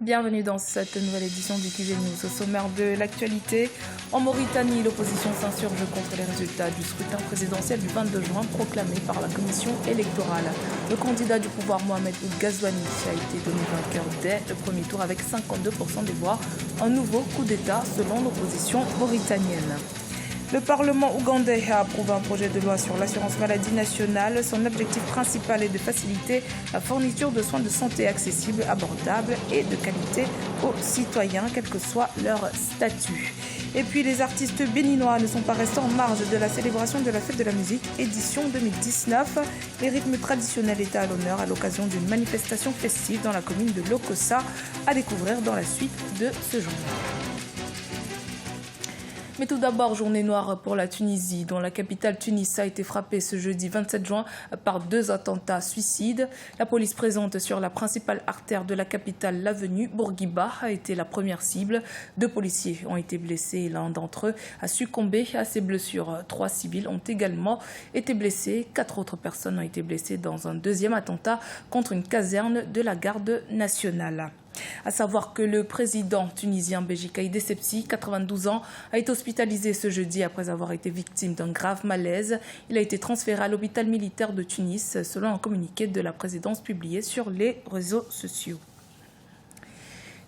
Bienvenue dans cette nouvelle édition du QG News. Au sommaire de l'actualité, en Mauritanie, l'opposition s'insurge contre les résultats du scrutin présidentiel du 22 juin proclamé par la commission électorale. Le candidat du pouvoir Mohamed Ould Ghazouani a été donné vainqueur dès le premier tour avec 52% des voix. Un nouveau coup d'État selon l'opposition mauritanienne. Le Parlement ougandais a approuvé un projet de loi sur l'assurance maladie nationale. Son objectif principal est de faciliter la fourniture de soins de santé accessibles, abordables et de qualité aux citoyens, quel que soit leur statut. Et puis les artistes béninois ne sont pas restés en marge de la célébration de la fête de la musique édition 2019. Les rythmes traditionnels étaient à l'honneur à l'occasion d'une manifestation festive dans la commune de Lokossa, à découvrir dans la suite de ce journal. Mais tout d'abord, journée noire pour la Tunisie, dont la capitale Tunis a été frappée ce jeudi 27 juin par 2 attentats suicides. La police présente sur la principale artère de la capitale, l'avenue Bourguiba, a été la première cible. 2 policiers ont été blessés et l'un d'entre eux a succombé à ses blessures. 3 civils ont également été blessés. 4 autres personnes ont été blessées dans un deuxième attentat contre une caserne de la garde nationale. À savoir que le président tunisien Béji Caïd Essebsi, 92 ans, a été hospitalisé ce jeudi après avoir été victime d'un grave malaise. Il a été transféré à l'hôpital militaire de Tunis, selon un communiqué de la présidence publié sur les réseaux sociaux.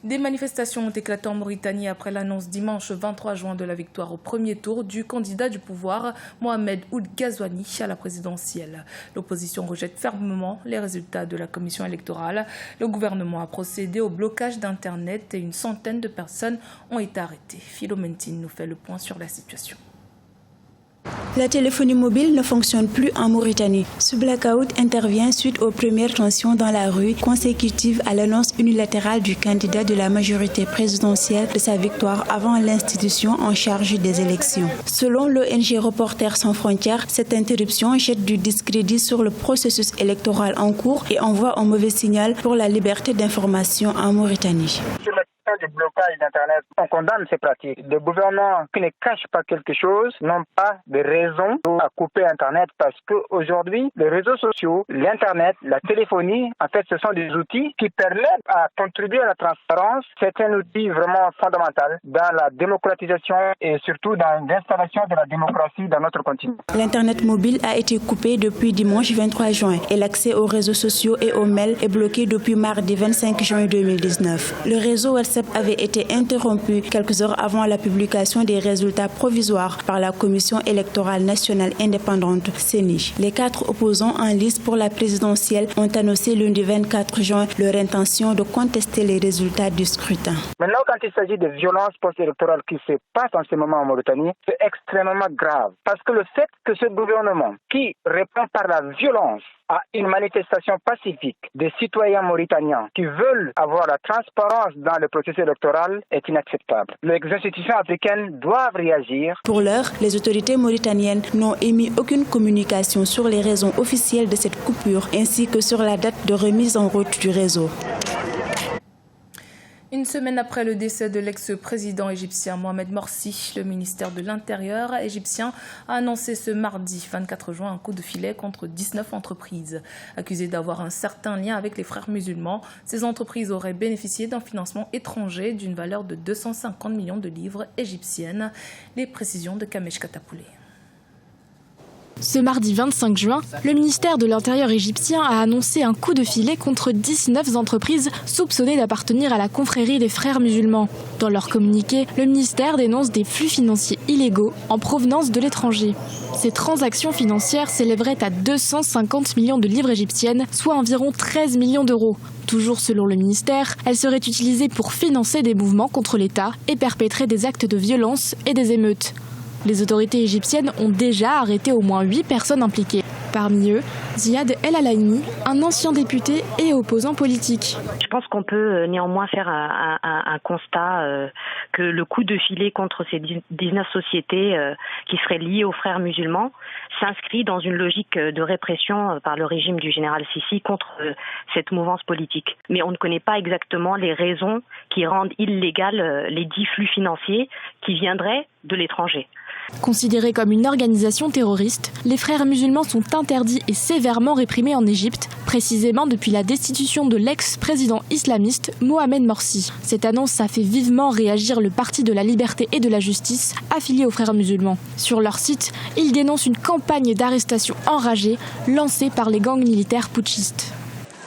Des manifestations ont éclaté en Mauritanie après l'annonce dimanche 23 juin de la victoire au premier tour du candidat du pouvoir Mohamed Ould Ghazouani à la présidentielle. L'opposition rejette fermement les résultats de la commission électorale. Le gouvernement a procédé au blocage d'Internet et une centaine de personnes ont été arrêtées. Philomentine nous fait le point sur la situation. La téléphonie mobile ne fonctionne plus en Mauritanie. Ce blackout intervient suite aux premières tensions dans la rue consécutives à l'annonce unilatérale du candidat de la majorité présidentielle de sa victoire avant l'institution en charge des élections. Selon l'ONG Reporters sans frontières, cette interruption jette du discrédit sur le processus électoral en cours et envoie un mauvais signal pour la liberté d'information en Mauritanie. Du blocage d'Internet, on condamne ces pratiques. Des gouvernements qui ne cachent pas quelque chose n'ont pas de raison à couper Internet parce qu'aujourd'hui, les réseaux sociaux, l'Internet, la téléphonie, en fait, ce sont des outils qui permettent à contribuer à la transparence. C'est un outil vraiment fondamental dans la démocratisation et surtout dans l'installation de la démocratie dans notre continent. L'Internet mobile a été coupé depuis dimanche 23 juin et l'accès aux réseaux sociaux et aux mails est bloqué depuis mardi 25 juin 2019. Le réseau WhatsApp avait été interrompu quelques heures avant la publication des résultats provisoires par la Commission électorale nationale indépendante CENI. Les 4 opposants en lice pour la présidentielle ont annoncé lundi 24 juin leur intention de contester les résultats du scrutin. Maintenant, quand il s'agit de violences post-électorales qui se passent en ce moment en Mauritanie, c'est extrêmement grave. Parce que le fait que ce gouvernement qui répond par la violence à une manifestation pacifique des citoyens mauritaniens qui veulent avoir la transparence dans le processus électoral est inacceptable. Les institutions africaines doivent réagir. Pour l'heure, les autorités mauritaniennes n'ont émis aucune communication sur les raisons officielles de cette coupure ainsi que sur la date de remise en route du réseau. Une semaine après le décès de l'ex-président égyptien Mohamed Morsi, le ministère de l'Intérieur égyptien a annoncé ce mardi 24 juin un coup de filet contre 19 entreprises. Accusées d'avoir un certain lien avec les frères musulmans, ces entreprises auraient bénéficié d'un financement étranger d'une valeur de 250 millions de livres égyptiennes. Les précisions de Kamesh Katapoulé. Ce mardi 25 juin, le ministère de l'Intérieur égyptien a annoncé un coup de filet contre 19 entreprises soupçonnées d'appartenir à la confrérie des frères musulmans. Dans leur communiqué, le ministère dénonce des flux financiers illégaux en provenance de l'étranger. Ces transactions financières s'élèveraient à 250 millions de livres égyptiennes, soit environ 13 millions d'euros. Toujours selon le ministère, elles seraient utilisées pour financer des mouvements contre l'État et perpétrer des actes de violence et des émeutes. Les autorités égyptiennes ont déjà arrêté au moins 8 personnes impliquées. Parmi eux, Ziad El Alaini, un ancien député et opposant politique. Je pense qu'on peut néanmoins faire un constat que le coup de filet contre ces 19 sociétés qui seraient liées aux frères musulmans s'inscrit dans une logique de répression par le régime du général Sissi contre cette mouvance politique. Mais on ne connaît pas exactement les raisons qui rendent illégales les dits flux financiers qui viendraient de l'étranger. Considérés comme une organisation terroriste, les frères musulmans sont interdits et sévèrement réprimés en Égypte, précisément depuis la destitution de l'ex-président islamiste Mohamed Morsi. Cette annonce a fait vivement réagir le Parti de la liberté et de la justice, affilié aux frères musulmans. Sur leur site, ils dénoncent une campagne d'arrestation enragée lancée par les gangs militaires putschistes.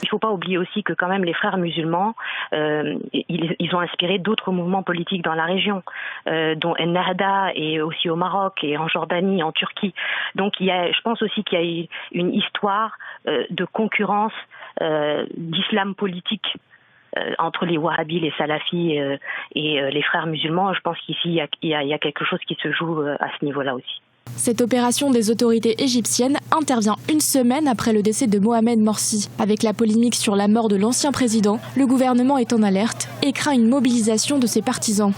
Il ne faut pas oublier aussi que quand même les frères musulmans, ils ont inspiré d'autres mouvements politiques dans la région, dont Ennahda et aussi au Maroc et en Jordanie, en Turquie. Donc je pense aussi qu'il y a une histoire de concurrence d'islam politique entre les wahhabis, les salafis et les frères musulmans. Je pense qu'ici, il y a quelque chose qui se joue à ce niveau-là aussi. Cette opération des autorités égyptiennes intervient une semaine après le décès de Mohamed Morsi. Avec la polémique sur la mort de l'ancien président, le gouvernement est en alerte et craint une mobilisation de ses partisans.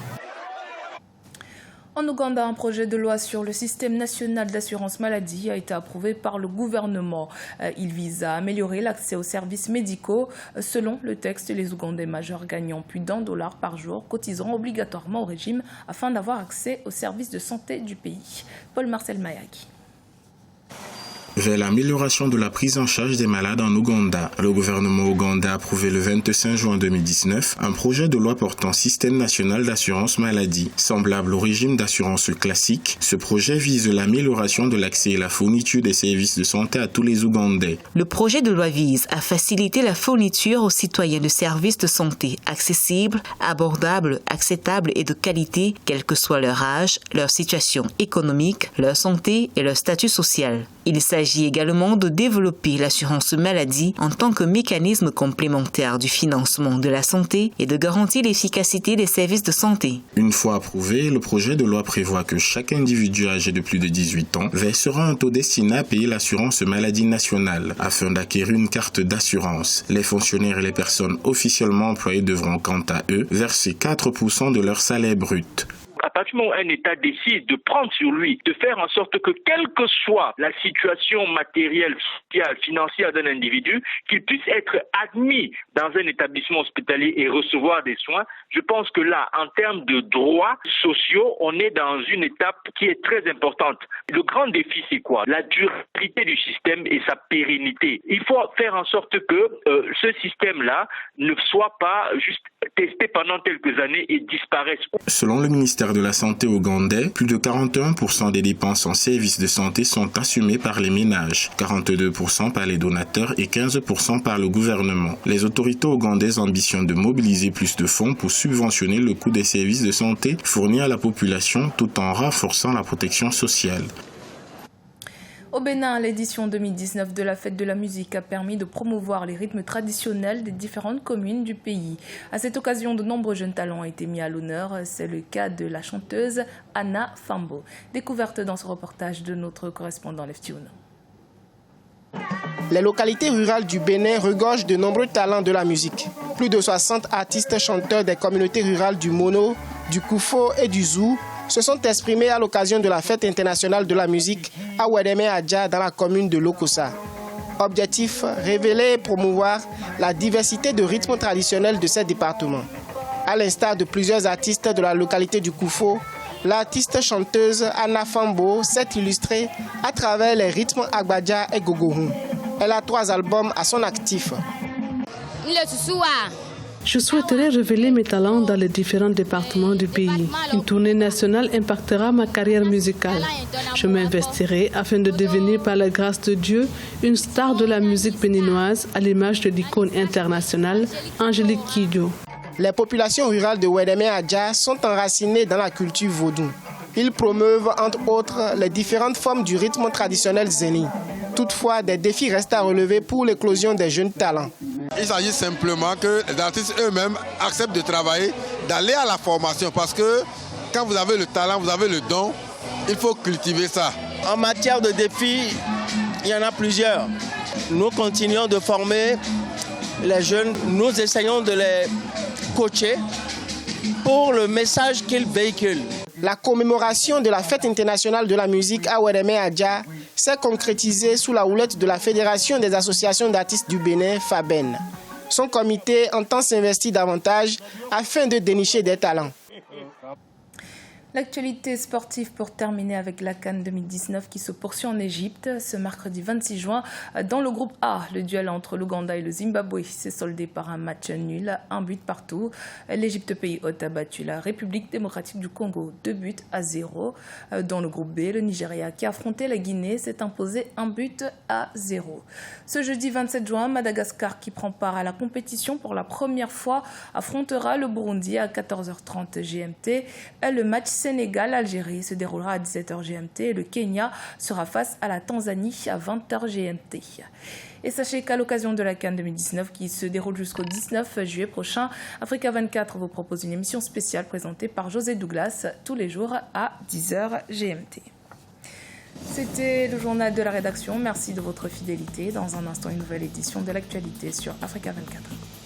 En Ouganda, un projet de loi sur le système national d'assurance maladie a été approuvé par le gouvernement. Il vise à améliorer l'accès aux services médicaux. Selon le texte, les Ougandais majeurs gagnant plus d'$1 par jour cotiseront obligatoirement au régime afin d'avoir accès aux services de santé du pays. Paul-Marcel Mayaki. Vers l'amélioration de la prise en charge des malades en Ouganda, le gouvernement ougandais a approuvé le 25 juin 2019 un projet de loi portant système national d'assurance maladie. Semblable au régime d'assurance classique, ce projet vise l'amélioration de l'accès et la fourniture des services de santé à tous les Ougandais. Le projet de loi vise à faciliter la fourniture aux citoyens de services de santé accessibles, abordables, acceptables et de qualité, quel que soit leur âge, leur situation économique, leur santé et leur statut social. Il s'agit également de développer l'assurance maladie en tant que mécanisme complémentaire du financement de la santé et de garantir l'efficacité des services de santé. Une fois approuvé, le projet de loi prévoit que chaque individu âgé de plus de 18 ans versera un taux destiné à payer l'assurance maladie nationale afin d'acquérir une carte d'assurance. Les fonctionnaires et les personnes officiellement employées devront quant à eux verser 4% de leur salaire brut. À partir du moment où un État décide de prendre sur lui, de faire en sorte que, quelle que soit la situation matérielle, sociale, financière d'un individu, qu'il puisse être admis dans un établissement hospitalier et recevoir des soins, je pense que là, en termes de droits sociaux, on est dans une étape qui est très importante. Le grand défi, c'est quoi? La durabilité du système et sa pérennité. Il faut faire en sorte que ce système-là ne soit pas juste testé pendant quelques années et disparaisse. Selon le ministère de la Santé ougandais, plus de 41% des dépenses en services de santé sont assumées par les ménages, 42% par les donateurs et 15% par le gouvernement. Les autorités ougandaises ambitionnent de mobiliser plus de fonds pour subventionner le coût des services de santé fournis à la population tout en renforçant la protection sociale. Au Bénin, l'édition 2019 de la Fête de la musique a permis de promouvoir les rythmes traditionnels des différentes communes du pays. À cette occasion, de nombreux jeunes talents ont été mis à l'honneur. C'est le cas de la chanteuse Anna Fambo. Découverte dans ce reportage de notre correspondant Leftiun. Les localités rurales du Bénin regorgent de nombreux talents de la musique. Plus de 60 artistes chanteurs des communautés rurales du Mono, du Koufo et du Zou se sont exprimés à l'occasion de la Fête internationale de la musique à Ouédémé Adja dans la commune de Lokossa. Objectif, révéler et promouvoir la diversité de rythmes traditionnels de ces départements. À l'instar de plusieurs artistes de la localité du Koufo, l'artiste chanteuse Anna Fambo s'est illustrée à travers les rythmes Agbadja et Gogohou. Elle a 3 albums à son actif. Je souhaiterais révéler mes talents dans les différents départements du pays. Une tournée nationale impactera ma carrière musicale. Je m'investirai afin de devenir, par la grâce de Dieu, une star de la musique béninoise à l'image de l'icône internationale Angélique Kidjo. Les populations rurales de Ouédémé Adja sont enracinées dans la culture vaudou. Ils promeuvent, entre autres, les différentes formes du rythme traditionnel zéni. Toutefois, des défis restent à relever pour l'éclosion des jeunes talents. Il s'agit simplement que les artistes eux-mêmes acceptent de travailler, d'aller à la formation. Parce que quand vous avez le talent, vous avez le don, il faut cultiver ça. En matière de défis, il y en a plusieurs. Nous continuons de former les jeunes. Nous essayons de les coacher pour le message qu'ils véhiculent. La commémoration de la Fête internationale de la musique à Ouédémé Adja s'est concrétisée sous la houlette de la Fédération des associations d'artistes du Bénin, FABEN. Son comité entend s'investir davantage afin de dénicher des talents. L'actualité sportive pour terminer avec la CAN 2019 qui se poursuit en Égypte. Ce mercredi 26 juin, dans le groupe A, le duel entre l'Ouganda et le Zimbabwe s'est soldé par un match nul, 1 but partout. L'Égypte, pays hôte, a battu la République démocratique du Congo 2-0. Dans le groupe B, le Nigeria qui a affronté la Guinée s'est imposé 1-0. Ce jeudi 27 juin, Madagascar, qui prend part à la compétition pour la première fois, affrontera le Burundi à 14h30 GMT. Le match Sénégal-Algérie se déroulera à 17h GMT et le Kenya sera face à la Tanzanie à 20h GMT. Et sachez qu'à l'occasion de la CAN 2019 qui se déroule jusqu'au 19 juillet prochain, Africa 24 vous propose une émission spéciale présentée par José Douglas tous les jours à 10h GMT. C'était le journal de la rédaction. Merci de votre fidélité. Dans un instant, une nouvelle édition de l'actualité sur Africa 24.